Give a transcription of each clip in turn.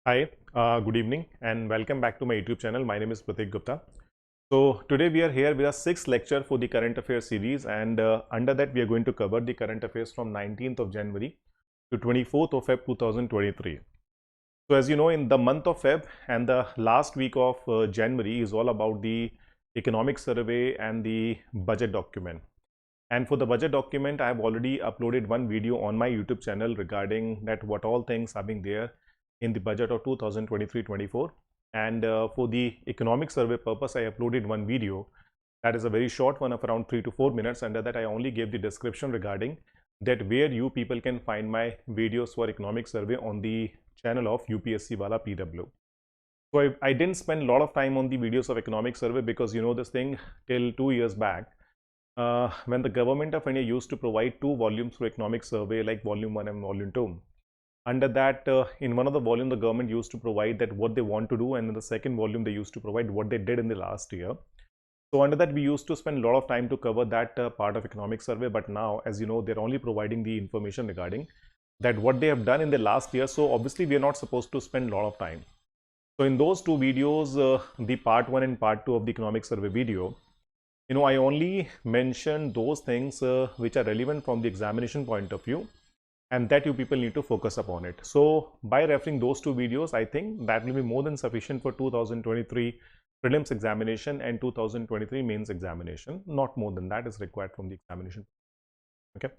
Hi, good evening and welcome back to my YouTube channel. My name is Pratik Gupta. So today we are here with a sixth lecture for the current affairs series, and under that we are going to cover the current affairs from 19th of January to 24th of Feb 2023. So as you know, in the month of Feb and the last week of January is all about the economic survey and the budget document. And for the budget document, I have already uploaded one video on my YouTube channel regarding that what all things are being there in the budget of 2023-24. And for the economic survey purpose, I uploaded one video that is a very short one of around 3 to 4 minutes. Under that, I only gave the description regarding that where you people can find my videos for economic survey on the channel of UPSC Wala PW. So I didn't spend a lot of time on the videos of economic survey because you know this thing till 2 years back. When the government of India used to provide two volumes for economic survey, like volume 1 and volume 2. Under that, in one of the volume, the government used to provide that what they want to do, and in the second volume, they used to provide what they did in the last year. So under that, we used to spend a lot of time to cover that part of economic survey. But now, as you know, they're only providing the information regarding that what they have done in the last year. So obviously, we are not supposed to spend a lot of time. So in those two videos, the part 1 and part 2 of the economic survey video, I only mentioned those things which are relevant from the examination point of view, and that you people need to focus upon it. So by referring those two videos, I think that will be more than sufficient for 2023 prelims examination and 2023 mains examination. Not more than that is required from the examination. Okay.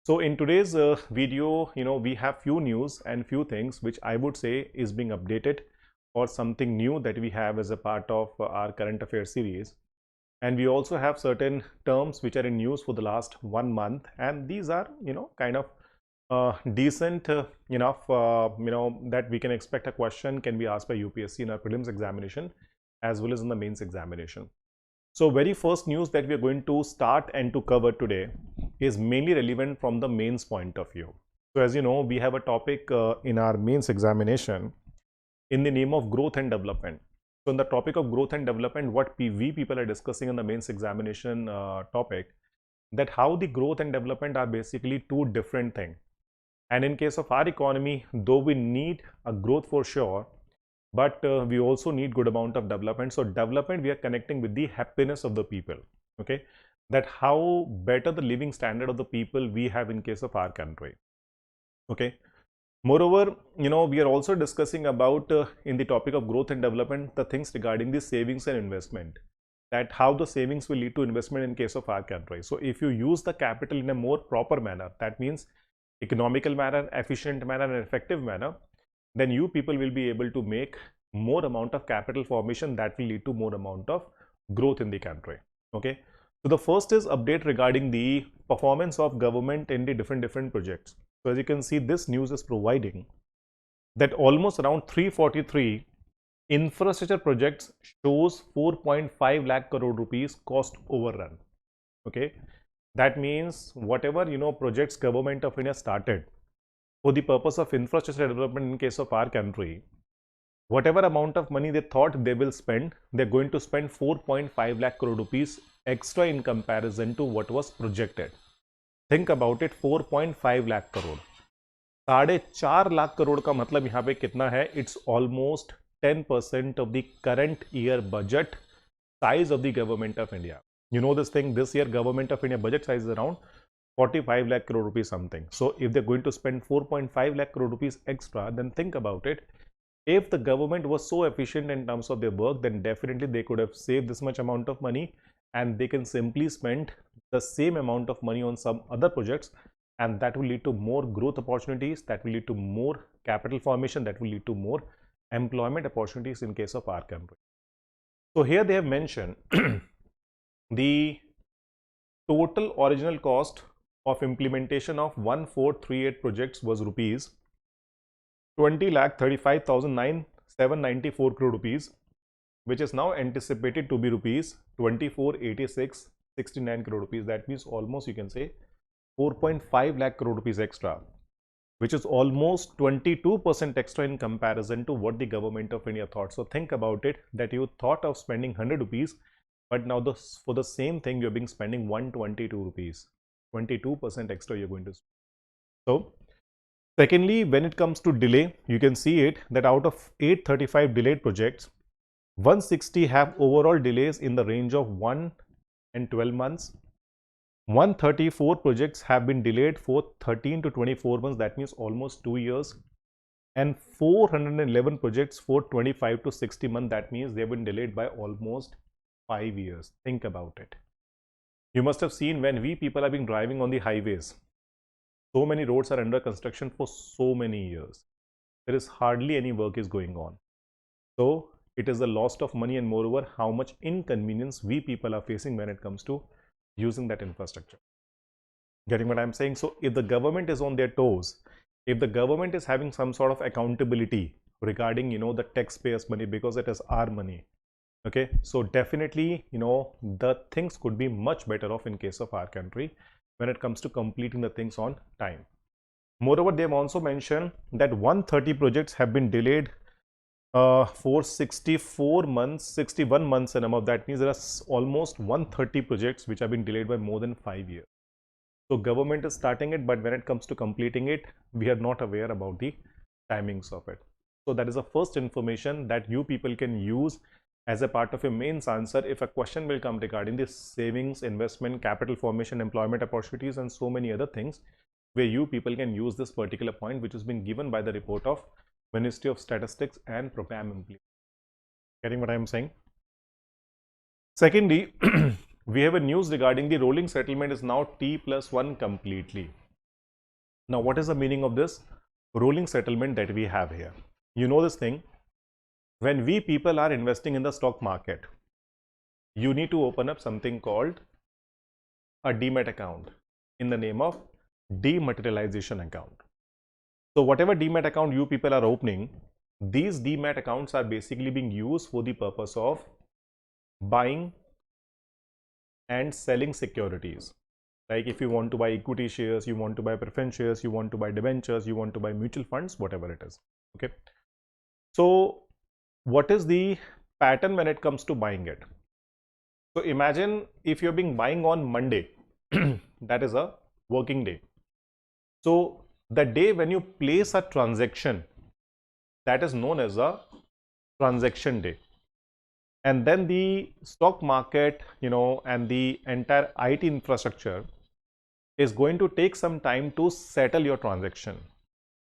So in today's video, we have few news and few things which I would say is being updated or something new that we have as a part of our current affairs series. And we also have certain terms which are in news for the last 1 month, and these are kind of decent enough that we can expect a question can be asked by UPSC in our prelims examination as well as in the mains examination. So very first news that we are going to start and to cover today is mainly relevant from the mains point of view. So as you know, we have a topic in our mains examination in the name of growth and development. So in the topic of growth and development, what we people are discussing in the mains examination topic, that how the growth and development are basically two different things. And in case of our economy, though we need a growth for sure, but we also need good amount of development. So development, we are connecting with the happiness of the people. Okay, that how better the living standard of the people we have in case of our country. Okay. Moreover, we are also discussing about in the topic of growth and development, the things regarding the savings and investment, that how the savings will lead to investment in case of our country. So if you use the capital in a more proper manner, that means economical manner, efficient manner and effective manner, then you people will be able to make more amount of capital formation that will lead to more amount of growth in the country. Okay. So the first is update regarding the performance of government in the different projects. So as you can see, this news is providing that almost around 343 infrastructure projects shows 4.5 lakh crore rupees cost overrun. Okay, that means whatever projects government of India started for the purpose of infrastructure development in case of our country, whatever amount of money they thought they will spend, they're going to spend 4.5 lakh crore rupees extra in comparison to what was projected. Think about it, 4.5 lakh crore, 4.5 lakh crore का मतलब यहाँ पे कितना है? It's almost 10% of the current year budget size of the government of India. You know this thing, this year government of India budget size is around 45 lakh crore rupees something. So if they're going to spend 4.5 lakh crore rupees extra, then think about it. If the government was so efficient in terms of their work, then definitely they could have saved this much amount of money, and they can simply spend the same amount of money on some other projects, and that will lead to more growth opportunities, that will lead to more capital formation, that will lead to more employment opportunities in case of our country. So here they have mentioned the total original cost of implementation of 1438 projects was rupees 20,35,794 crore rupees, which is now anticipated to be rupees 24,86,69 crore rupees. That means almost you can say 4.5 lakh crore rupees extra, which is almost 22% extra in comparison to what the government of India thought. So think about it, that you thought of spending 100 rupees, but now for the same thing you're being spending 122 rupees, 22% extra you're going to spend. So Secondly, when it comes to delay, you can see it that out of 835 delayed projects, 160 have overall delays in the range of 1 and 12 months. 134 projects have been delayed for 13 to 24 months, that means almost 2 years. And 411 projects for 25 to 60 months, that means they've been delayed by almost 5 years. Think about it. You must have seen when we people have been driving on the highways, so many roads are under construction for so many years. There is hardly any work is going on. So it is the loss of money and moreover how much inconvenience we people are facing when it comes to using that infrastructure. Getting what I'm saying? So if the government is on their toes, if the government is having some sort of accountability regarding, the taxpayers' money, because it is our money, okay, so definitely, the things could be much better off in case of our country when it comes to completing the things on time. Moreover, they have also mentioned that 130 projects have been delayed for 64 months, 61 months and above. That means there are almost 130 projects which have been delayed by more than 5 years. So government is starting it, but when it comes to completing it, we are not aware about the timings of it. So that is the first information that you people can use as a part of your mains answer if a question will come regarding the savings, investment, capital formation, employment opportunities and so many other things, where you people can use this particular point which has been given by the report of Ministry of Statistics and Program Implementation. Getting what I am saying? Secondly, we have a news regarding the rolling settlement is now T+1 completely. Now, what is the meaning of this rolling settlement that we have here? You know this thing, when we people are investing in the stock market, you need to open up something called a demat account in the name of dematerialization account. So whatever demat account you people are opening, these demat accounts are basically being used for the purpose of buying and selling securities. Like if you want to buy equity shares, you want to buy preference shares, you want to buy debentures, you want to buy mutual funds, whatever it is. Okay. So what is the pattern when it comes to buying it? So imagine if you're being buying on Monday, that is a working day. So the day when you place a transaction, that is known as a transaction day. And then the stock market, and the entire IT infrastructure is going to take some time to settle your transaction.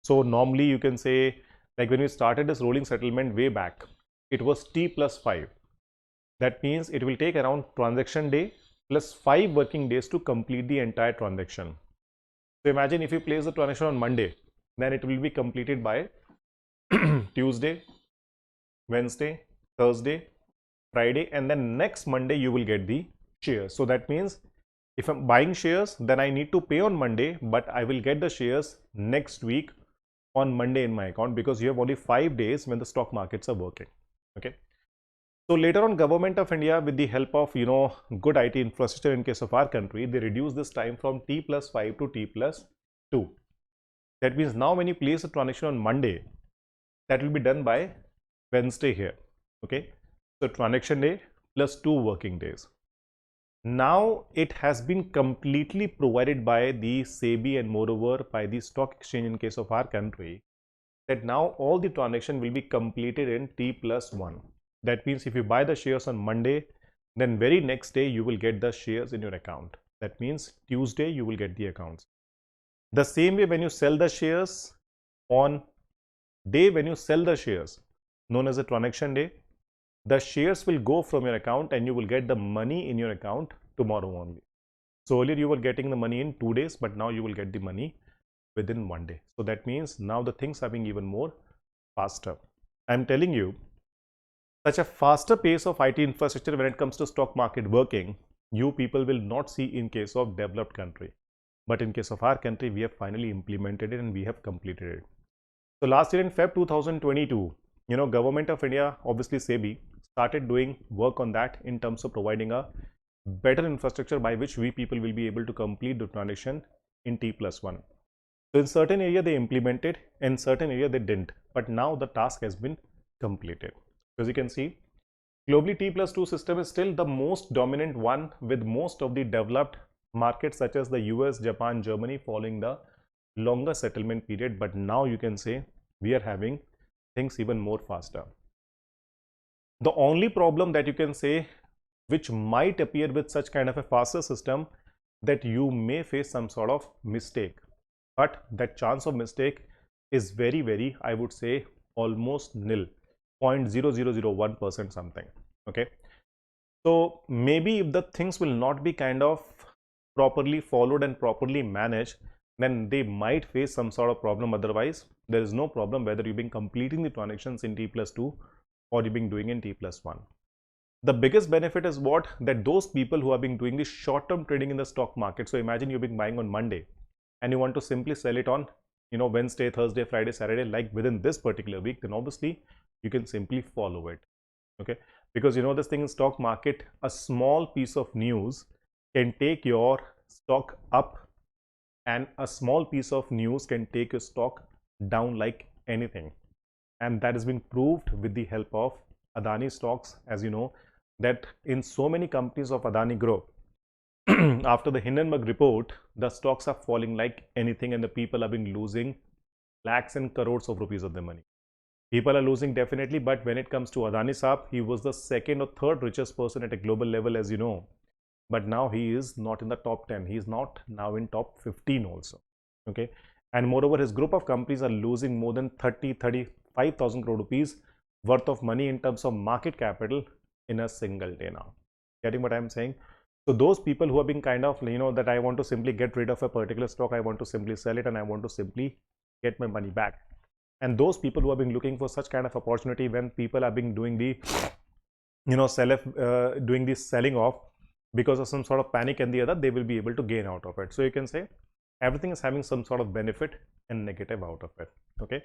So normally you can say, like when we started this rolling settlement way back, it was T+5. That means it will take around transaction day plus 5 working days to complete the entire transaction. So imagine if you place the transaction on Monday, then it will be completed by Tuesday, Wednesday, Thursday, Friday, and then next Monday you will get the shares. So that means if I'm buying shares, then I need to pay on Monday, but I will get the shares next week on Monday in my account, because you have only 5 days when the stock markets are working. Okay. So later on, Government of India, with the help of good IT infrastructure in case of our country, they reduce this time from T+5 to T+2. That means now when you place a transaction on Monday, that will be done by Wednesday here. Okay. So transaction day plus 2 working days. Now it has been completely provided by the SEBI and moreover by the stock exchange in case of our country, that now all the transaction will be completed in T+1. That means if you buy the shares on Monday, then very next day you will get the shares in your account. That means Tuesday you will get the accounts. The same way when you sell the shares on day when you sell the shares, known as a transaction day, the shares will go from your account and you will get the money in your account tomorrow only. So earlier you were getting the money in 2 days, but now you will get the money within 1 day. So that means now the things are being even more faster. I'm telling you, such a faster pace of IT infrastructure when it comes to stock market working, you people will not see in case of developed country. But in case of our country, we have finally implemented it and we have completed it. So last year in Feb 2022, Government of India, obviously SEBI, started doing work on that in terms of providing a better infrastructure by which we people will be able to complete the transaction in T+1. So in certain area they implemented, in certain area they didn't, but now the task has been completed. As you can see, globally T+2 system is still the most dominant one, with most of the developed markets such as the US, Japan, Germany following the longer settlement period, but now you can say we are having things even more faster. The only problem that you can say which might appear with such kind of a faster system, that you may face some sort of mistake, but that chance of mistake is very, I would say almost nil, 0.0001% something. Okay, so maybe if the things will not be kind of properly followed and properly managed, then they might face some sort of problem. Otherwise there is no problem whether you've been completing the transactions in T+2 or you've been doing in T+1. The biggest benefit is what? That those people who have been doing the short-term trading in the stock market. So imagine you've been buying on Monday and you want to simply sell it on, Wednesday, Thursday, Friday, Saturday, like within this particular week, then obviously you can simply follow it. Okay, because this thing in stock market, a small piece of news can take your stock up, and a small piece of news can take your stock down like anything. And that has been proved with the help of Adani stocks. As you know, that in so many companies of Adani Group, after the Hindenburg report, the stocks are falling like anything, and the people have been losing lakhs and crores of rupees of their money. People are losing definitely, but when it comes to Adani Saab, he was the second or third richest person at a global level, as you know. But now he is not in the top 10. He is not now in top 15 also. Okay, and moreover, his group of companies are losing more than 35,000 crore rupees worth of money in terms of market capital in a single day now. Getting what I'm saying? So those people who have been kind of, that I want to simply get rid of a particular stock, I want to simply sell it, and I want to simply get my money back. And those people who have been looking for such kind of opportunity, when people have been doing the, doing the selling off because of some sort of panic and the other, they will be able to gain out of it. So you can say everything is having some sort of benefit and negative out of it. Okay,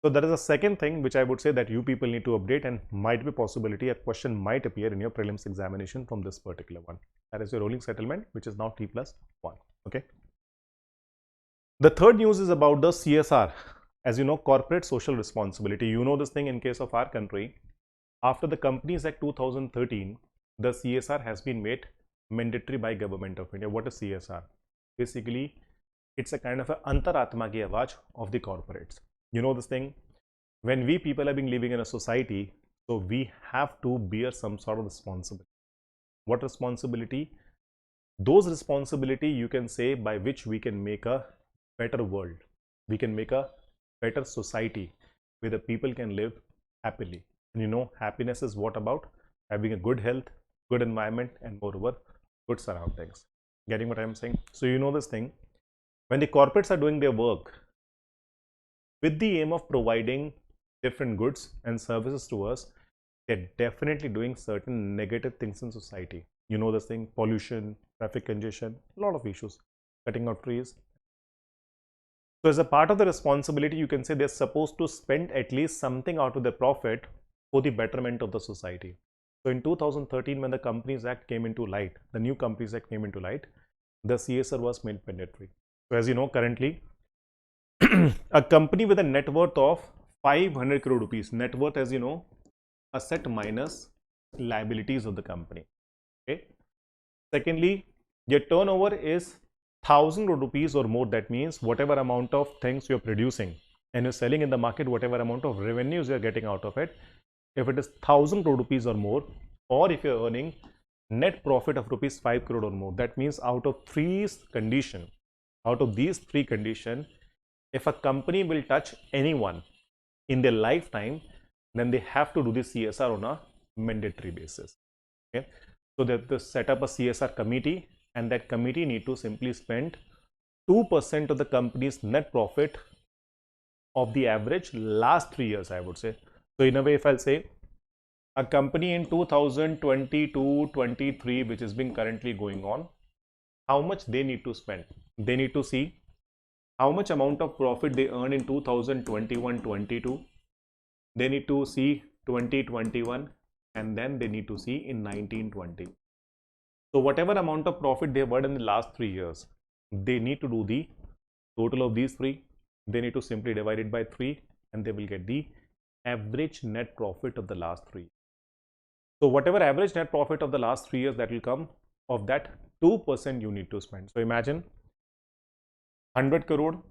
so that is the second thing which I would say that you people need to update, and might be possibility a question might appear in your prelims examination from this particular one. That is your rolling settlement, which is now T+1. Okay, the third news is about the CSR. As you know, corporate social responsibility. You know this thing in case of our country. After the Companies Act 2013, the CSR has been made mandatory by Government of India. What is CSR? Basically, it's a kind of a antaratma ki awaaz of the corporates. You know this thing, when we people have been living in a society, so we have to bear some sort of responsibility. What responsibility? Those responsibility, you can say, by which we can make a better world. We can make a better society where the people can live happily. And happiness is what about? Having a good health, good environment, and moreover, good surroundings. Getting what I'm saying? So you know this thing, when the corporates are doing their work with the aim of providing different goods and services to us, they're definitely doing certain negative things in society. You know this thing, pollution, traffic congestion, a lot of issues, cutting out trees. So as a part of the responsibility, you can say they're supposed to spend at least something out of their profit for the betterment of the society. So in 2013, when the Companies Act came into light, the new Companies Act came into light, the CSR was made mandatory. So as you know, currently, a company with a net worth of 500 crore rupees, net worth, as you know, asset minus liabilities of the company. Okay. Secondly, your turnover is 1,000 crore rupees or more. That means whatever amount of things you're producing and you're selling in the market, whatever amount of revenues you're getting out of it, if it is 1,000 crore rupees or more, or if you're earning net profit of rupees 5 crore or more, that means out of these three conditions, if a company will touch anyone in their lifetime, then they have to do the CSR on a mandatory basis. Okay, so they have to set up a CSR committee, and that committee need to simply spend 2% of the company's net profit of the average last 3 years, I would say. So in a way, if I'll say a company in 2022-23, which has been currently going on, how much they need to spend? They need to see how much amount of profit they earn in 2021-22. They need to see 2021, and then they need to see in 19-20. So whatever amount of profit they have earned in the last 3 years, they need to do the total of these three. They need to simply divide it by 3, and they will get the average net profit of the last 3. So whatever average net profit of the last 3 years, that will come, of that 2% you need to spend. So imagine 100 crore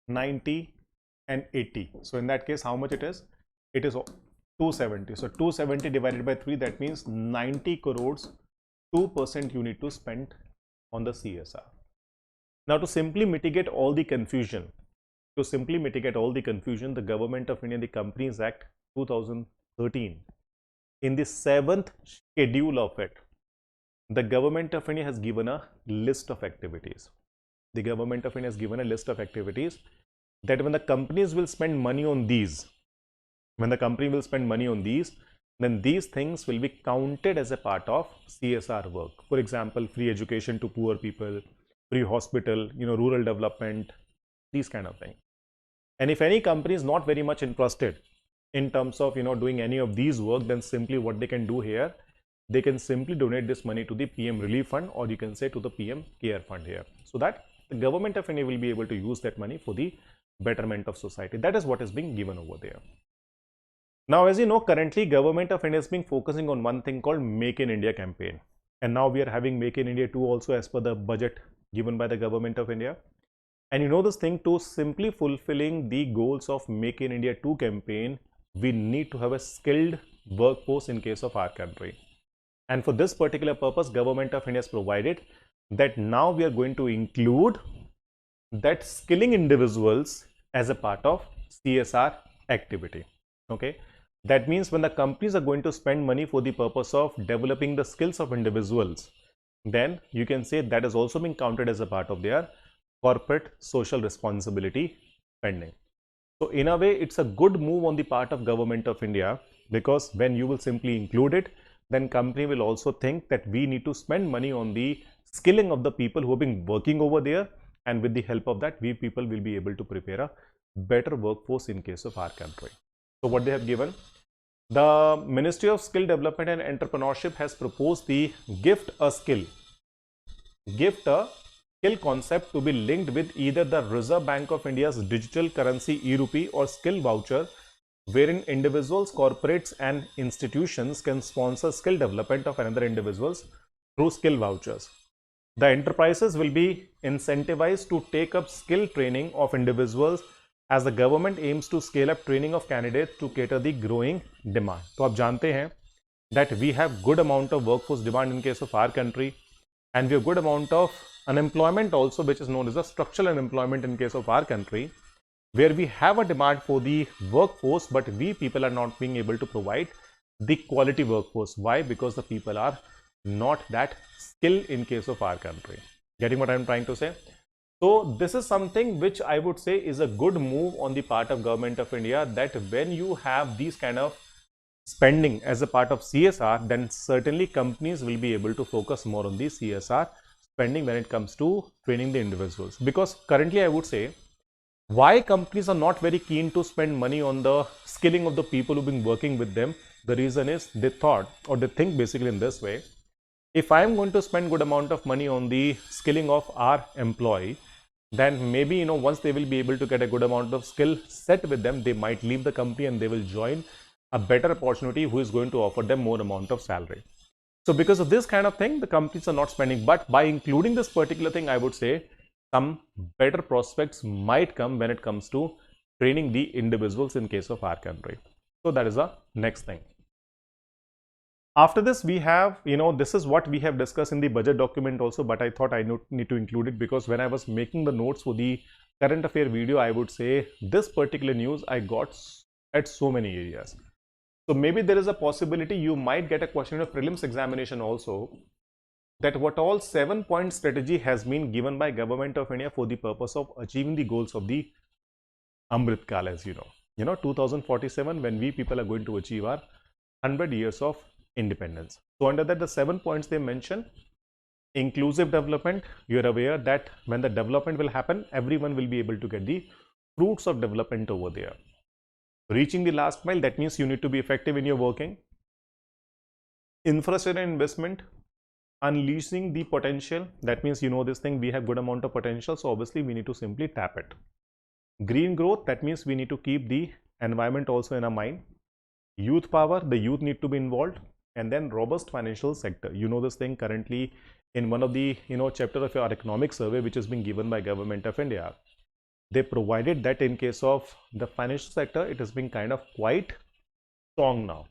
90 and 80. So in that case, how much it is? It is 270. So 270 divided by 3, that means 90 crores, 2% you need to spend on the CSR. Now to simply mitigate all the confusion, the Government of India, the Companies Act 2013, in the 7th schedule of it, the Government of India has given a list of activities. The Government of India has given a list of activities that when the companies will spend money on these, then these things will be counted as a part of CSR work. For example, free education to poor people, free hospital, rural development, these kind of things. And if any company is not very much interested in terms of doing any of these work, then simply what they can do here, they can simply donate this money to the PM Relief Fund, or you can say to the PM Care Fund here, so that the Government of India will be able to use that money for the betterment of society. That is what is being given over there. Now, as you know, currently Government of India is being focusing on one thing called Make in India campaign, and now we are having Make in India 2 also as per the budget given by the Government of India. And this thing, to simply fulfilling the goals of Make in India 2 campaign, we need to have a skilled workforce in case of our country. And for this particular purpose, Government of India has provided that now we are going to include that skilling individuals as a part of CSR activity. Okay, that means when the companies are going to spend money for the purpose of developing the skills of individuals, then you can say that is also being counted as a part of their corporate social responsibility spending. So in a way, it's a good move on the part of Government of India, because when you will simply include it, then company will also think that we need to spend money on the skilling of the people who have been working over there, and with the help of that, we people will be able to prepare a better workforce in case of our country. So what they have given, the Ministry of Skill Development and Entrepreneurship has proposed the gift a skill concept to be linked with either the Reserve Bank of India's digital currency e-rupee or skill voucher, wherein individuals, corporates and institutions can sponsor skill development of another individuals through skill vouchers. The enterprises will be incentivized to take up skill training of individuals as the government aims to scale up training of candidates to cater the growing demand. तो आप जानते हैं that we have good amount of workforce demand in case of our country, and we have good amount of unemployment also, which is known as the structural unemployment in case of our country, where we have a demand for the workforce, but we people are not being able to provide the quality workforce. Why? Because the people are not that skilled in case of our country. Getting what I'm trying to say? So this is something which I would say is a good move on the part of Government of India, that when you have these kind of spending as a part of CSR, then certainly companies will be able to focus more on the CSR spending when it comes to training the individuals. Because currently I would say, why companies are not very keen to spend money on the skilling of the people who've been working with them, the reason is they thought, or they think basically in this way, if I am going to spend good amount of money on the skilling of our employee, then maybe once they will be able to get a good amount of skill set with them, they might leave the company and they will join a better opportunity who is going to offer them more amount of salary. So because of this kind of thing, the companies are not spending. But by including this particular thing, I would say some better prospects might come when it comes to training the individuals in case of our country. So that is the next thing. After this, we have, this is what we have discussed in the budget document also, but I thought I need to include it, because when I was making the notes for the current affair video, I would say this particular news I got at so many areas. So maybe there is a possibility you might get a question of prelims examination also, that what all 7-point strategy has been given by Government of India for the purpose of achieving the goals of the Amrit Kal, as you know, 2047, when we people are going to achieve our 100 years of independence. So under that, the 7 points they mention: inclusive development. You are aware that when the development will happen, everyone will be able to get the fruits of development over there. Reaching the last mile, that means you need to be effective in your working. Infrastructure investment, unleashing the potential, that means this thing, we have good amount of potential, so obviously we need to simply tap it. Green growth, that means we need to keep the environment also in our mind. Youth power, the youth need to be involved. And then robust financial sector. This thing currently in one of the chapter of your economic survey which is being given by Government of India, they provided that in case of the financial sector, it has been kind of quite strong now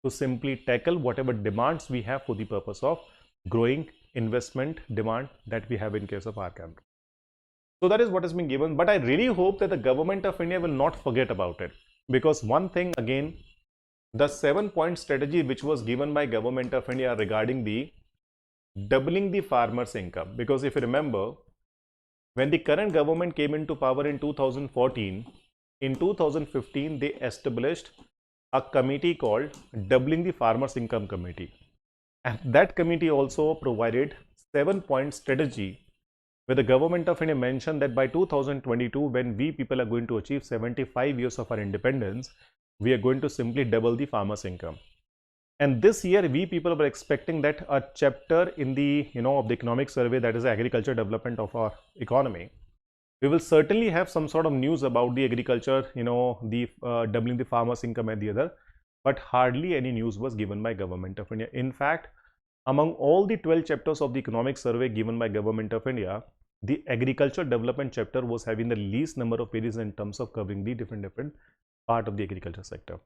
to simply tackle whatever demands we have for the purpose of growing investment demand that we have in case of our country. So that is what has been given, but I really hope that the government of India will not forget about it, because one thing again, the 7-point strategy which was given by government of India regarding the doubling the farmers' income, because if you remember, when the current government came into power in 2014, in 2015 they established a committee called Doubling the Farmers' Income Committee, and that committee also provided 7-point strategy where the government of India mentioned that by 2022, when we people are going to achieve 75 years of our independence, we are going to simply double the farmers' income. And this year, we people were expecting that a chapter in the, of the economic survey, that is agriculture development of our economy, we will certainly have some sort of news about the agriculture, the doubling the farmers' income and the other, but hardly any news was given by government of India. In fact, among all the 12 chapters of the economic survey given by government of India, the agriculture development chapter was having the least number of pages in terms of covering the different part of the agriculture sector.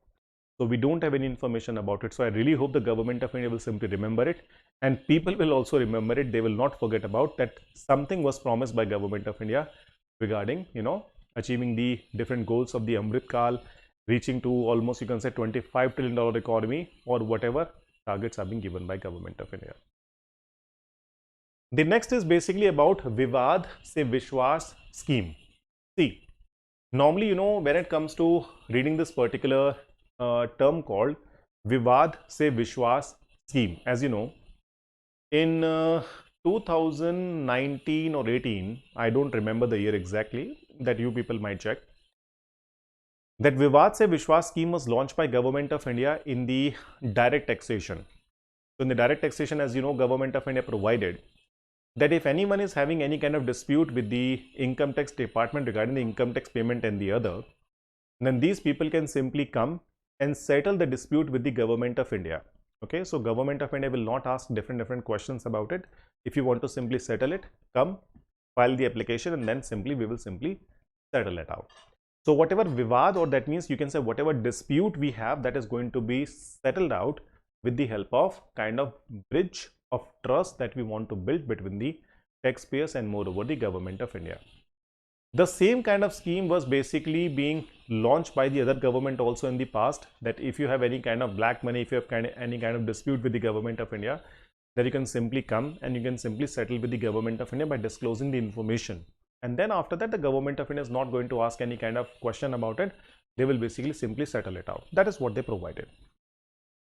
So we don't have any information about it. So I really hope the government of India will simply remember it, and people will also remember it. They will not forget about that something was promised by government of India regarding, achieving the different goals of the Amrit Kal, reaching to almost, you can say, $25 trillion economy, or whatever targets are being given by government of India. The next is basically about Vivad se Vishwas scheme. See, normally, when it comes to reading this particular term called Vivad se Vishwas scheme, as you know, in 2019 or 18, I don't remember the year exactly, that you people might check, that Vivad se Vishwas scheme was launched by government of India in the direct taxation. So in the direct taxation, as you know, government of India provided that if anyone is having any kind of dispute with the income tax department regarding the income tax payment and the other, then these people can simply come and settle the dispute with the government of India. Okay, so government of India will not ask different questions about it. If you want to simply settle it, come, file the application, and then we will simply settle it out. So whatever vivad, or that means you can say whatever dispute we have, that is going to be settled out with the help of kind of bridge of trust that we want to build between the taxpayers and moreover the government of India. The same kind of scheme was basically being launched by the other government also in the past, that if you have any kind of black money, if you have any kind of dispute with the government of India, that you can simply come and you can simply settle with the government of India by disclosing the information. And then after that, the government of India is not going to ask any kind of question about it. They will basically simply settle it out. That is what they provided.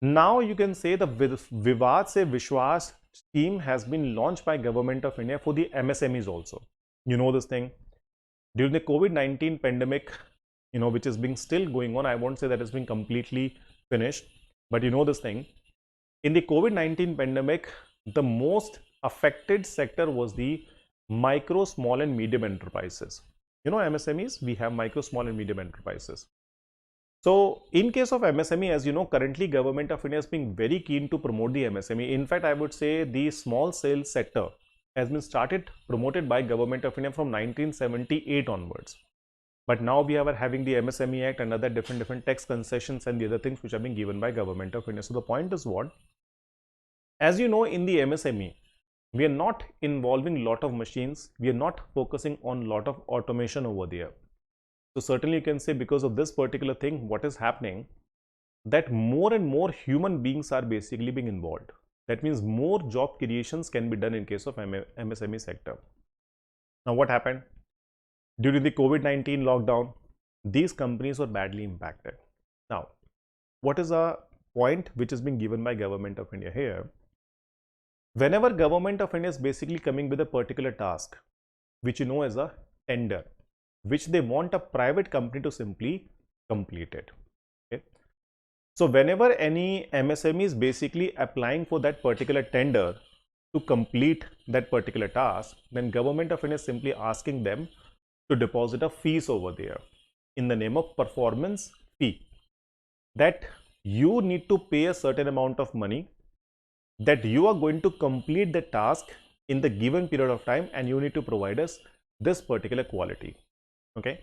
Now you can say the Vivad se Vishwas scheme has been launched by government of India for the MSMEs also. You know this thing. During the COVID-19 pandemic, which is being still going on, I won't say that it's been completely finished, but you know this thing. In the COVID-19 pandemic, the most affected sector was the micro, small and medium enterprises. MSMEs, we have micro, small and medium enterprises. So in case of MSME, as you know, currently government of India is being very keen to promote the MSME. In fact, I would say the small sales sector has been promoted by government of India from 1978 onwards. But now we are having the MSME Act and other different tax concessions and the other things which are being given by government of India. So the point is what? As you know, in the MSME, we are not involving lot of machines. We are not focusing on lot of automation over there. So certainly you can say because of this particular thing, what is happening, that more and more human beings are basically being involved. That means more job creations can be done in case of MSME sector. Now what happened? During the COVID-19 lockdown, these companies were badly impacted. Now, what is a point which is being given by government of India here? Whenever government of India is basically coming with a particular task, which you know as a tender, which they want a private company to simply complete it. Okay. So whenever any MSME is basically applying for that particular tender to complete that particular task, then government of India is simply asking them to deposit a fees over there in the name of performance fee, that you need to pay a certain amount of money, that you are going to complete the task in the given period of time, and you need to provide us this particular quality. Okay.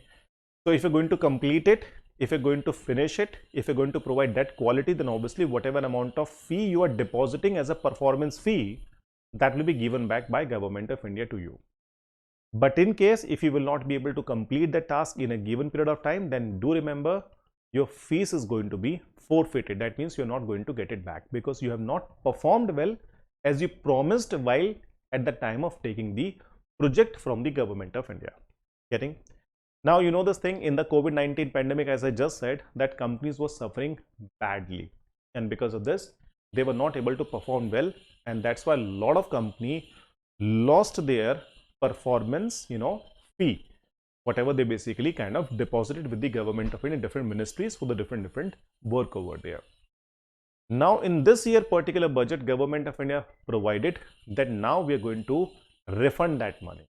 So if you're going to complete it, if you're going to finish it, if you're going to provide that quality, then obviously whatever amount of fee you are depositing as a performance fee, that will be given back by Government of India to you. But in case if you will not be able to complete the task in a given period of time, then do remember your fees is going to be forfeited. That means you're not going to get it back because you have not performed well as you promised while at the time of taking the project from the Government of India. Getting? Now, you know this thing in the COVID-19 pandemic, as I just said, that companies were suffering badly. And because of this, they were not able to perform well. And that's why a lot of company lost their performance, fee, whatever they basically kind of deposited with the Government of India, different ministries for the different work over there. Now, in this year particular budget, Government of India provided that now we are going to refund that money.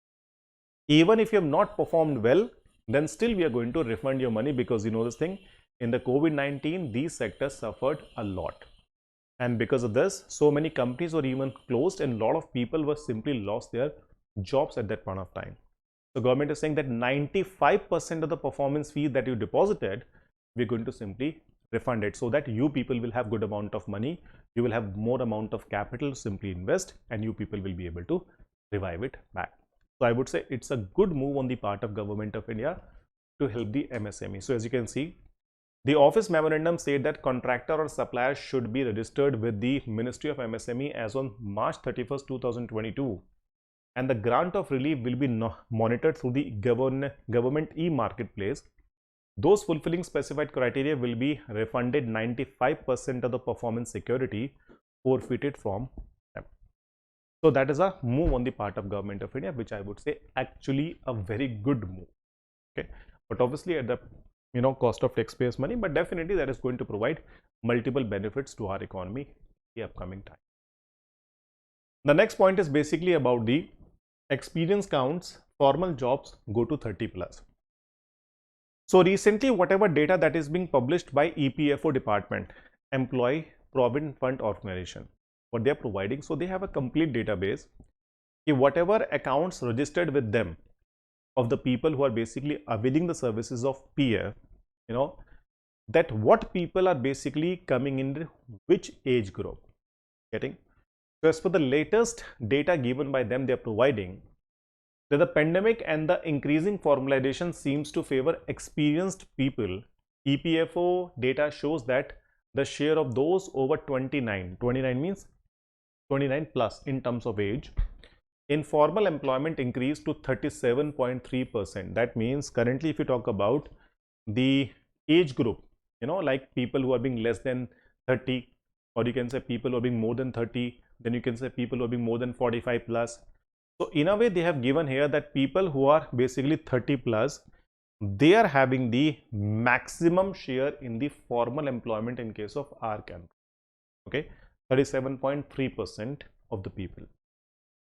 Even if you have not performed well, then still we are going to refund your money because you know this thing, in the COVID-19, these sectors suffered a lot. And because of this, so many companies were even closed and a lot of people were simply lost their jobs at that point of time. So government is saying that 95% of the performance fee that you deposited, we're going to simply refund it so that you people will have good amount of money, you will have more amount of capital to simply invest and you people will be able to revive it back. So I would say it's a good move on the part of Government of India to help the MSME. So as you can see, the office memorandum said that contractor or supplier should be registered with the Ministry of MSME as on March 31st, 2022. And the grant of relief will be monitored through the government e-marketplace. Those fulfilling specified criteria will be refunded 95% of the performance security forfeited from them. So that is a move on the part of Government of India, which I would say actually a very good move. Okay, but obviously at the cost of taxpayers' money, but definitely that is going to provide multiple benefits to our economy in the upcoming time. The next point is basically about the experience counts, formal jobs go to 30 plus. So recently, whatever data that is being published by EPFO department, Employee Provident Fund Organization, what they are providing, so they have a complete database. Whatever accounts registered with them of the people who are basically availing the services of PF, that what people are basically coming in which age group. Getting? So as for the latest data given by them, they are providing that the pandemic and the increasing formalization seems to favor experienced people. EPFO data shows that the share of those over 29 means 29 plus in terms of age, in formal employment increased to 37.3%. That means currently if you talk about the age group, like people who are being less than 30, or you can say people who are being more than 30, then you can say people who are being more than 45 plus. So in a way they have given here that people who are basically 30 plus, they are having the maximum share in the formal employment in case of our country. Okay, 37.3% of the people.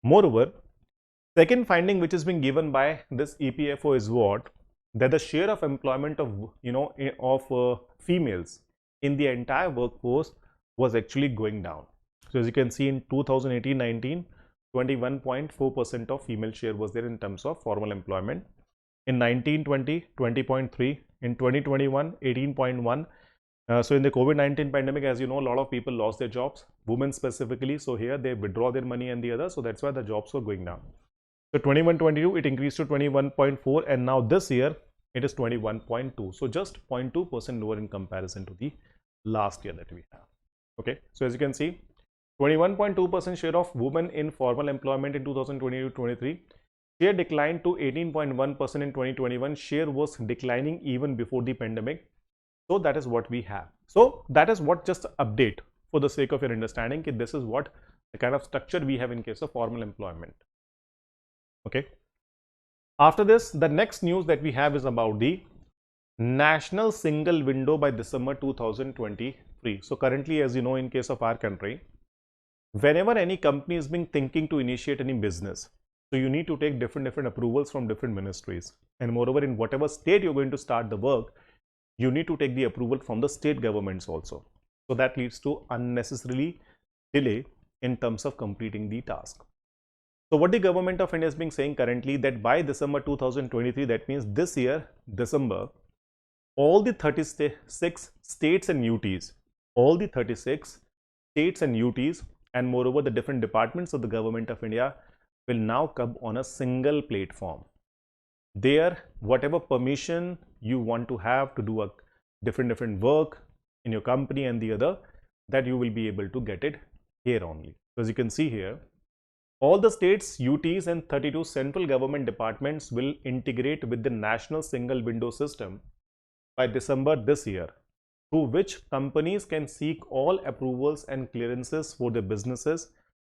Moreover, second finding which is being given by this EPFO is what? That the share of employment of females in the entire workforce was actually going down. So as you can see in 2018-19, 21.4% of female share was there in terms of formal employment. In 1920, 20.3. In 2021, 18.1. So in the COVID-19 pandemic, as you know, a lot of people lost their jobs, women specifically. So here they withdraw their money and the other. So that's why the jobs were going down. So 21-22, it increased to 21.4, and now this year it is 21.2. So just 0.2% lower in comparison to the last year that we have. Okay, so as you can see, 21.2% share of women in formal employment in 2022-23. Share declined to 18.1% in 2021. Share was declining even before the pandemic. So that is what we have. So that is what, just update for the sake of your understanding, this is what the kind of structure we have in case of formal employment. Okay. After this, the next news that we have is about the national single window by December 2023. So currently, as you know, in case of our country, whenever any company is being thinking to initiate any business, so you need to take different approvals from different ministries, and moreover in whatever state you're going to start the work, you need to take the approval from the state governments also. So that leads to unnecessarily delay in terms of completing the task. So what the government of India is being saying currently, that by December 2023, that means this year, December, all the 36 states and UTs, all the 36 states and UTs, and moreover the different departments of the government of India will now come on a single platform. There, whatever permission you want to have to do a different work in your company and the other, that you will be able to get it here only. So as you can see here, all the states, UTs and 32 central government departments will integrate with the national single window system by December this year, through which companies can seek all approvals and clearances for their businesses.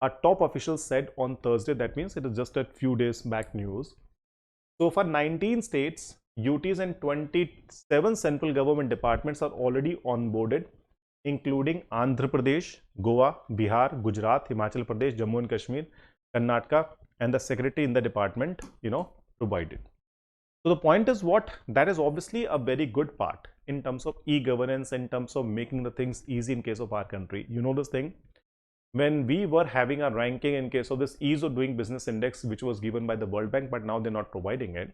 A top official said on Thursday, that means it is just a few days back news. So for 19 states, UTs and 27 central government departments are already onboarded, including Andhra Pradesh, Goa, Bihar, Gujarat, Himachal Pradesh, Jammu and Kashmir, Karnataka, and the secretary in the department, provided. So the point is what? That is obviously a very good part in terms of e-governance, in terms of making the things easy in case of our country. You know this thing, when we were having a ranking in case of this ease of doing business index, which was given by the World Bank, but now they're not providing it.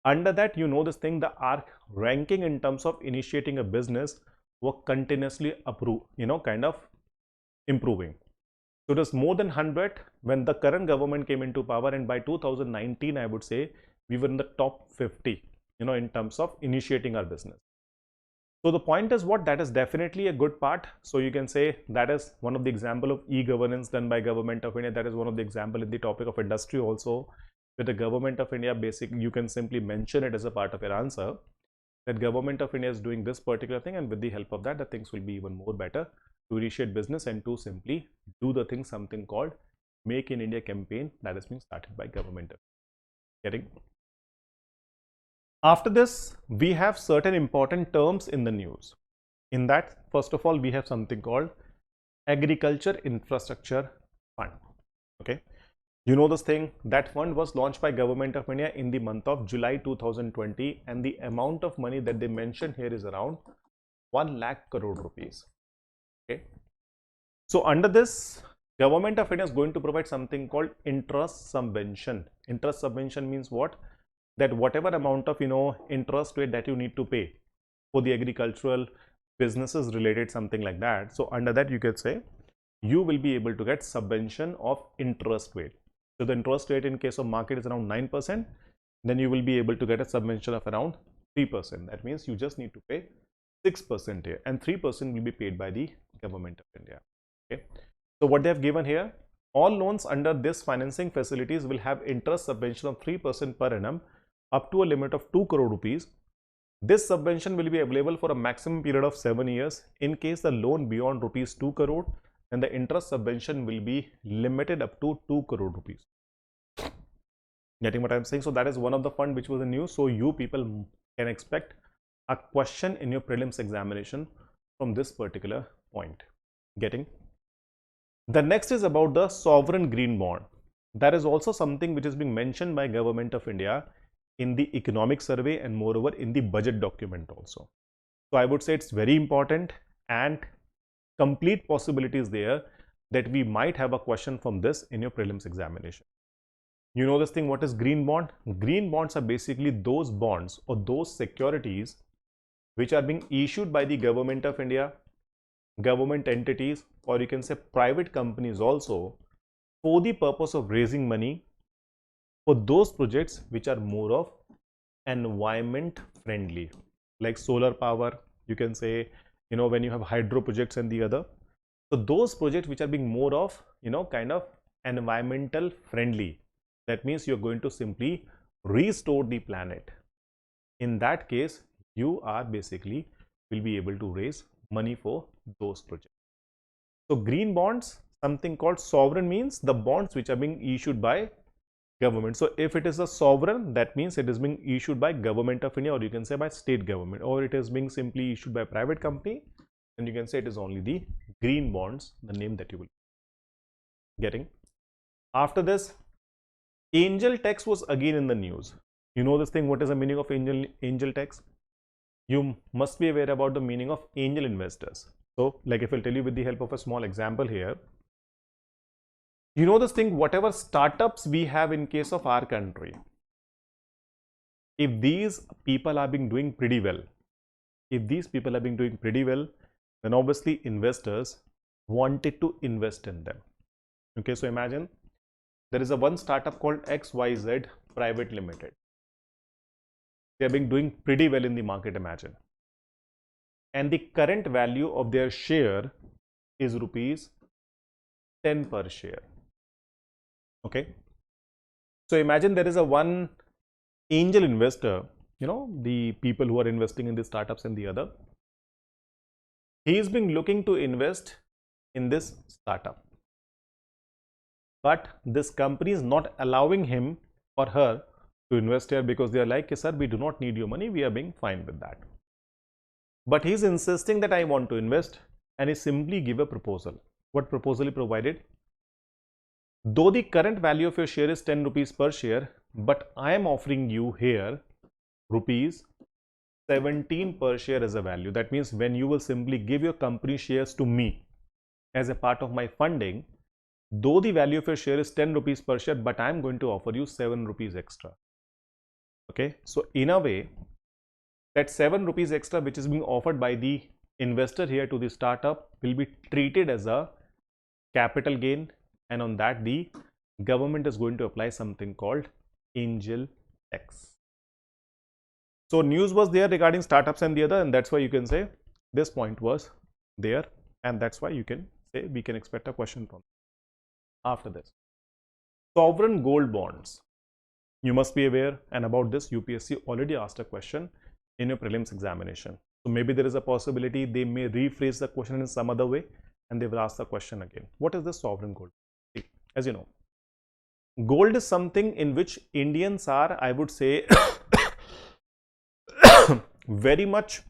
Under that, you know this thing, the our ranking in terms of initiating a business were continuously improving. So it was more than 100 when the current government came into power, and by 2019, I would say we were in the top 50, in terms of initiating our business. So the point is what? That is definitely a good part. So you can say that is one of the example of e-governance done by government of India. That is one of the example in the topic of industry also, with the government of India. Basically, you can simply mention it as a part of your answer, that government of India is doing this particular thing, and with the help of that, the things will be even more better to initiate business and to simply do the thing, something called Make in India campaign that has been started by government of India. Getting? After this, we have certain important terms in the news. In that, first of all, we have something called Agriculture Infrastructure Fund. Okay, you know this thing, that fund was launched by government of India in the month of July 2020, and the amount of money that they mentioned here is around 1 lakh crore rupees. Okay, so under this, government of India is going to provide something called interest subvention. Interest subvention means what? That whatever amount of interest rate that you need to pay for the agricultural businesses related, something like that. So under that, you can say you will be able to get subvention of interest rate. So the interest rate in case of market is around 9%, then you will be able to get a subvention of around 3%. That means you just need to pay 6% here, and 3% will be paid by the government of India. Okay, so what they have given here, all loans under this financing facilities will have interest subvention of 3% per annum up to a limit of 2 crore rupees. This subvention will be available for a maximum period of 7 years. In case the loan beyond rupees 2 crore, then the interest subvention will be limited up to 2 crore rupees. Getting what I'm saying? So that is one of the fund which was in news. So you people can expect a question in your prelims examination from this particular point. Getting? The next is about the sovereign green bond. That is also something which is being mentioned by government of India in the economic survey, and moreover in the budget document also. So I would say it's very important, and complete possibilities there that we might have a question from this in your prelims examination. You know this thing, what is green bond? Green bonds are basically those bonds or those securities which are being issued by the government of India, government entities, or you can say private companies also, for the purpose of raising money for those projects which are more of environment friendly, like solar power, you can say, when you have hydro projects and the other. So those projects which are being more of, kind of environmental friendly, that means you're going to simply restore the planet. In that case, you are basically will be able to raise money for those projects. So green bonds, something called sovereign, means the bonds which are being issued by government. So if it is a sovereign, that means it is being issued by government of India, or you can say by state government, or it is being simply issued by private company, then you can say it is only the green bonds, the name that you will be getting. After this, angel tax was again in the news. You know this thing, what is the meaning of angel tax? You must be aware about the meaning of angel investors. So like if I'll tell you with the help of a small example here, You know this thing, whatever startups we have in case of our country, if these people are being doing pretty well, then obviously investors wanted to invest in them. Okay, so imagine there is a one startup called XYZ Private Limited. They are being doing pretty well in the market, imagine. And the current value of their share is rupees 10 per share. Okay, so imagine there is a one angel investor, you know, the people who are investing in the startups and the other. He is being looking to invest in this startup, but this company is not allowing him or her to invest here because they are like, sir, we do not need your money, we are being fine with that. But he is insisting that I want to invest, and he simply give a proposal. What proposal he provided? Though the current value of your share is 10 rupees per share, but I am offering you here rupees 17 per share as a value. That means when you will simply give your company shares to me as a part of my funding, though the value of your share is 10 rupees per share, but I am going to offer you 7 rupees extra. Okay, so in a way, that 7 rupees extra which is being offered by the investor here to the startup will be treated as a capital gain, and on that the government is going to apply something called angel tax. So news was there regarding startups and the other, and that's why you can say this point was there, and that's why you can say we can expect a question from after this. Sovereign gold bonds. You must be aware, and about this UPSC already asked a question in your prelims examination. So maybe there is a possibility they may rephrase the question in some other way and they will ask the question again. What is the sovereign gold? See, as you know, gold is something in which Indians are, I would say, very much,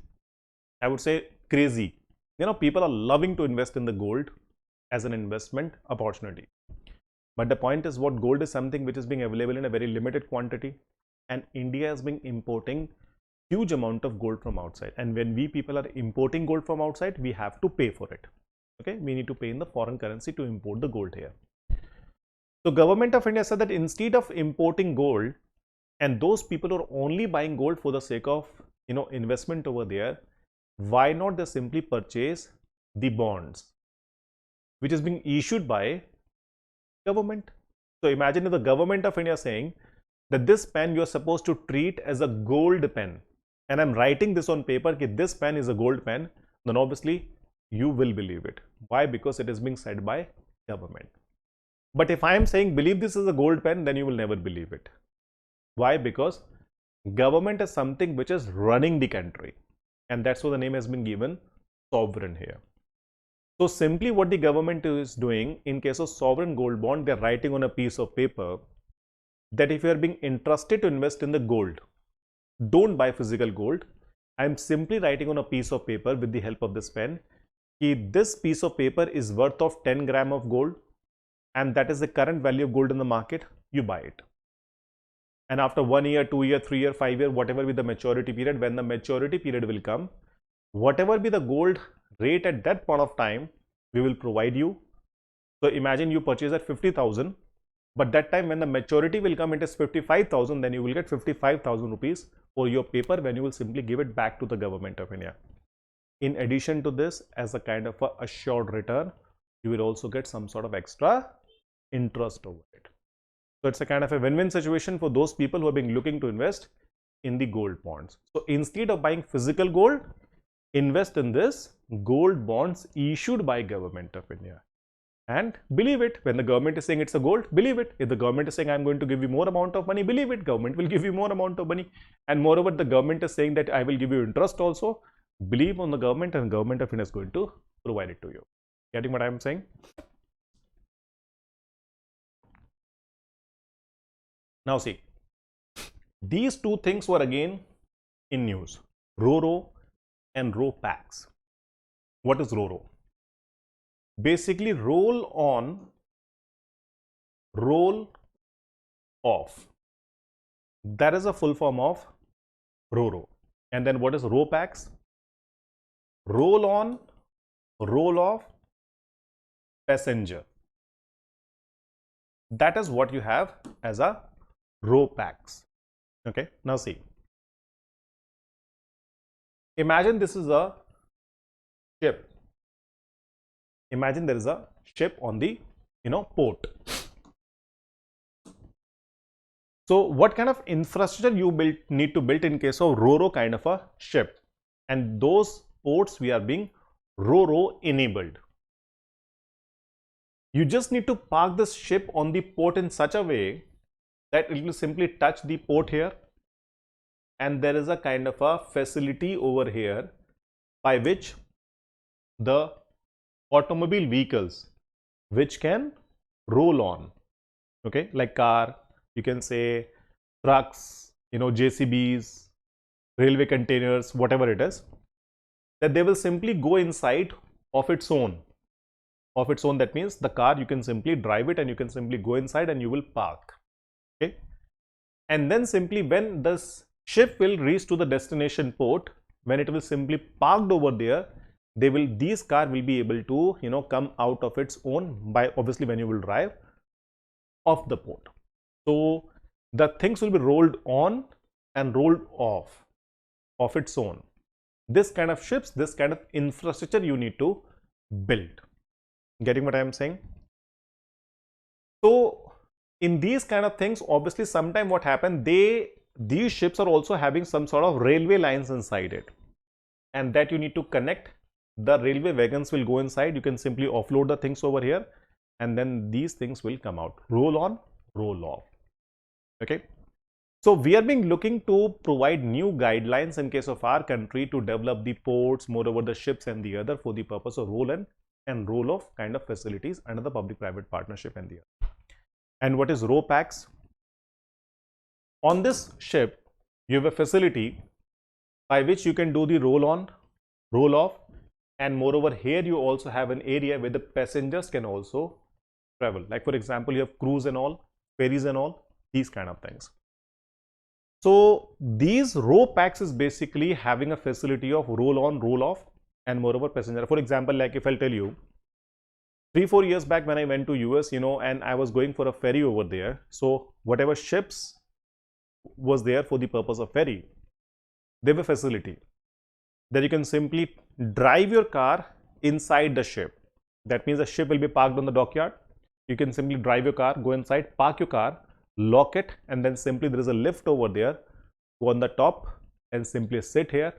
I would say, crazy. You know, people are loving to invest in the gold as an investment opportunity. But the point is, what gold is something which is being available in a very limited quantity, and India has been importing huge amount of gold from outside, and when we people are importing gold from outside, we have to pay for it. Okay, we need to pay in the foreign currency to import the gold here. So government of India said that instead of importing gold, and those people who are only buying gold for the sake of, you know, investment over there, why not they simply purchase the bonds which is being issued by government. So imagine if the government of India saying that this pen you are supposed to treat as a gold pen, and I'm writing this on paper that this pen is a gold pen, then obviously you will believe it. Why? Because it is being said by government. But if I am saying believe this is a gold pen, then you will never believe it. Why? Because government is something which is running the country, and that's why the name has been given sovereign here. So simply what the government is doing in case of sovereign gold bond, they're writing on a piece of paper that if you are being interested to invest in the gold, don't buy physical gold. I'm simply writing on a piece of paper with the help of this pen, this piece of paper is worth of 10 gram of gold, and that is the current value of gold in the market. You buy it. And after 1 year, 2 year, 3 year, 5 year, whatever be the maturity period, when the maturity period will come, whatever be the gold rate at that point of time, we will provide you. So imagine you purchase at 50,000, but that time when the maturity will come, it is 55,000, then you will get 55,000 rupees for your paper when you will simply give it back to the government of India. In addition to this, as a kind of a assured return, you will also get some sort of extra interest over it. So it's a kind of a win-win situation for those people who are being looking to invest in the gold bonds. So instead of buying physical gold, invest in this gold bonds issued by government of India. And believe it, when the government is saying it's a gold, believe it. If the government is saying I'm going to give you more amount of money, believe it, government will give you more amount of money. And moreover, the government is saying that I will give you interest also, believe on the government, and government of India is going to provide it to you. Getting what I am saying? Now see, these two things were again in news, RoRo and Rowpacks. What is RoRo? Basically roll on, roll off. That is a full form of RoRo. And then what is Rowpacks? Roll on, roll off, passenger. That is what you have as a RoPacks. Okay, now see, imagine this is a ship. Imagine there is a ship on the port. So what kind of infrastructure you need to build in case of RoRo kind of a ship, and those ports we are being RoRo enabled. You just need to park this ship on the port in such a way that it will simply touch the port here, and there is a kind of a facility over here by which the automobile vehicles which can roll on, okay, like car, you can say trucks, JCBs, railway containers, whatever it is, that they will simply go inside of its own. That means the car, you can simply drive it and you can simply go inside and you will park. Okay, and then simply when this ship will reach to the destination port, when it will simply parked over there, these car will be able to come out of its own by obviously when you will drive off the port. So the things will be rolled on and rolled off of its own. This kind of ships, this kind of infrastructure you need to build. Getting what I am saying? So in these kind of things, obviously sometime what happened, these ships are also having some sort of railway lines inside it, and that you need to connect. The railway wagons will go inside. You can simply offload the things over here, and then these things will come out, roll on, roll off. Okay, so we are being looking to provide new guidelines in case of our country to develop the ports, moreover the ships and the other, for the purpose of roll and roll off kind of facilities under the public-private partnership and the other. And what is RoPacks? On this ship, you have a facility by which you can do the roll on, roll off, and moreover here you also have an area where the passengers can also travel. Like for example, you have cruise and all, ferries and all, these kind of things. So these RoPacks is basically having a facility of roll on, roll off, and moreover passenger. For example, like if I'll tell you, 3-4 years back when I went to US, and I was going for a ferry over there. So whatever ships was there for the purpose of ferry, they have a facility that you can simply drive your car inside the ship. That means the ship will be parked on the dockyard. You can simply drive your car, go inside, park your car, lock it, and then simply there is a lift over there, go on the top and simply sit here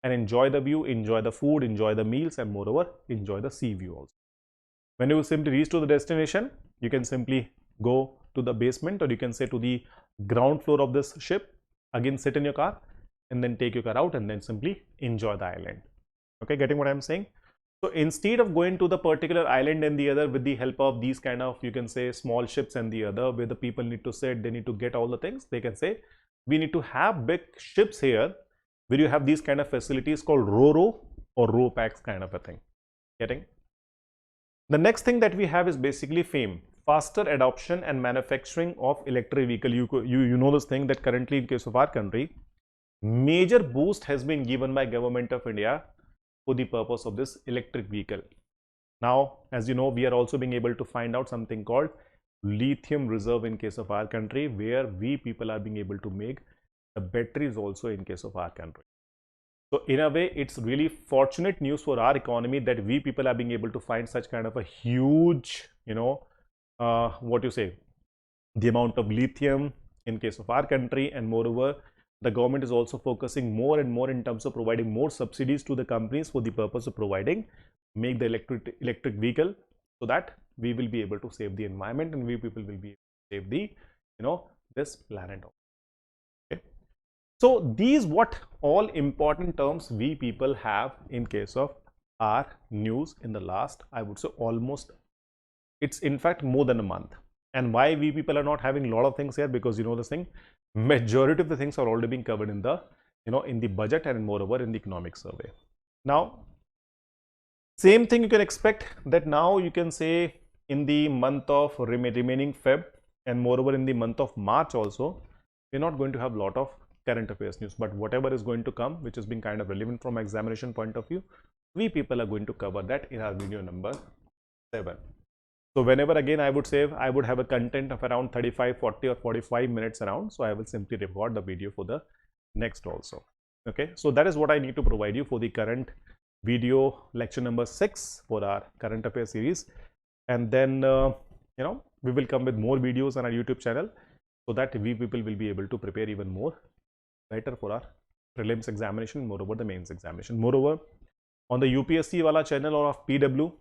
and enjoy the view, enjoy the food, enjoy the meals, and moreover enjoy the sea view also. When you will simply reach to the destination, you can simply go to the basement, or you can say to the ground floor of this ship, again sit in your car and then take your car out and then simply enjoy the island. Okay, getting what I'm saying? So instead of going to the particular island and the other with the help of these kind of, you can say, small ships and the other, where the people need to sit, they need to get all the things, they can say we need to have big ships here where you have these kind of facilities called RoRo or RoPacks kind of a thing. Getting? The next thing that we have is basically FAME, faster adoption and manufacturing of electric vehicle. You know this thing that currently in case of our country, major boost has been given by Government of India for the purpose of this electric vehicle. Now, as you know, we are also being able to find out something called lithium reserve in case of our country, where we people are being able to make the batteries also in case of our country. So in a way, it's really fortunate news for our economy that we people are being able to find such kind of a huge, the amount of lithium in case of our country. And moreover, the government is also focusing more and more in terms of providing more subsidies to the companies for the purpose of make the electric vehicle, so that we will be able to save the environment and we people will be able to save the, this planet. Okay. So these what all important terms we people have in case of our news in the last, I would say almost, it's in fact more than a month. And why we people are not having a lot of things here? Because this thing, majority of the things are already being covered in the, in the budget and moreover in the economic survey. Now, same thing you can expect that now you can say in the month of remaining Feb and moreover in the month of March also, we're not going to have a lot of current affairs news, but whatever is going to come, which has been kind of relevant from examination point of view, we people are going to cover that in our video number 7. So whenever again I would save, I would have a content of around 35, 40 or 45 minutes around. So I will simply record the video for the next also. Okay, so that is what I need to provide you for the current video lecture number 6 for our current affairs series. And then, we will come with more videos on our YouTube channel so that we people will be able to prepare even more better for our prelims examination, moreover the mains examination. Moreover, on the UPSC wala channel or of PW,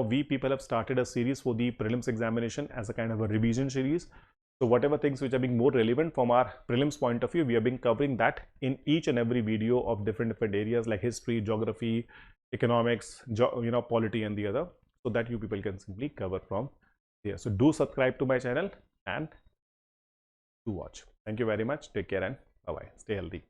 we people have started a series for the prelims examination as a kind of a revision series. So whatever things which are being more relevant from our prelims point of view, we have been covering that in each and every video of different areas like history, geography, economics, polity and the other, so that you people can simply cover from there. So do subscribe to my channel and do watch. Thank you very much. Take care and bye-bye. Stay healthy.